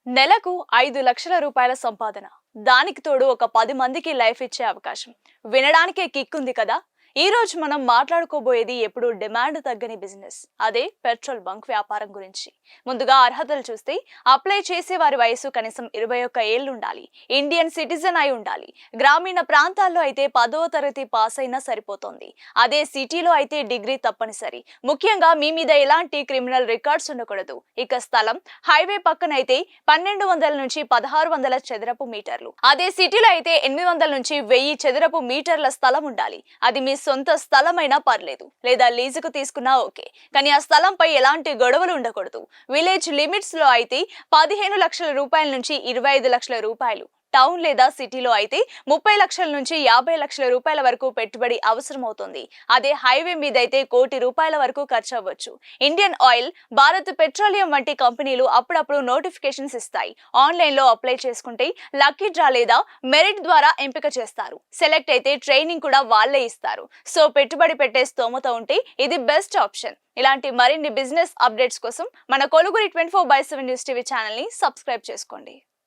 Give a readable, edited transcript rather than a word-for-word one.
నెలకు 5 లక్షల రూపాయల సంపాదన. దానికి తోడు ఒక 10 మందికి లైఫ్ ఇచ్చే అవకాశం. వినడానికే కిక్ ఉంది కదా. ఈ రోజు మనం మాట్లాడుకోబోయేది ఎప్పుడు డిమాండ్ తగ్గని బిజినెస్. అదే పెట్రోల్ బంక్ వ్యాపారం గురించి. ముందుగా అర్హతలు చూస్తే అప్లై చేసే వారి వయసు కనీసం 21 ఏళ్లు ఉండాలి. ఇండియన్ సిటిజన్ అయి ఉండాలి. గ్రామీణ ప్రాంతాల్లో అయితే 10వ తరగతి పాస్ అయినా సరిపోతుంది. అదే సిటీలో అయితే డిగ్రీ తప్పనిసరి. ముఖ్యంగా మీ మీద ఎలాంటి క్రిమినల్ రికార్డ్స్ ఉండకూడదు. ఇక స్థలం హైవే పక్కనైతే 1200 నుంచి 1600 చదరపు మీటర్లు. అదే సిటీలో అయితే 800 నుంచి 1000 చదరపు మీటర్ల స్థలం ఉండాలి. అది మీ సొంత స్థలమైనా పర్లేదు, లేదా లీజుకు తీసుకున్నా ఓకే. కానీ ఆ స్థలంపై ఎలాంటి గొడవలు ఉండకూడదు. విలేజ్ లిమిట్స్ లో అయితే 15 లక్షల రూపాయల నుంచి 25 లక్షల రూపాయలు, టౌన్ లేదా సిటీలో అయితే 30 లక్షల నుంచి 50 లక్షల రూపాయల వరకు పెట్టుబడి అవసరమవుతుంది. అదే హైవే మీద అయితే ₹1 కోటి వరకు ఖర్చు అవ్వచ్చు. ఇండియన్ ఆయిల్, భారత్ పెట్రోలియం వంటి కంపెనీలు అప్పుడప్పుడు నోటిఫికేషన్స్ ఇస్తాయి. ఆన్లైన్ లో అప్లై చేసుకుంటే లక్కీ డ్రా లేదా మెరిట్ ద్వారా ఎంపిక చేస్తారు. సెలెక్ట్ అయితే ట్రైనింగ్ కూడా వాళ్ళే ఇస్తారు. సో పెట్టుబడి పెట్టే స్తోమత ఉంటే ఇది బెస్ట్ ఆప్షన్. ఇలాంటి మరిన్ని బిజినెస్ అప్డేట్స్ కోసం మన కొలుగురి 24/7 న్యూస్ టీవీ ఛానల్ ని సబ్స్క్రైబ్ చేసుకోండి.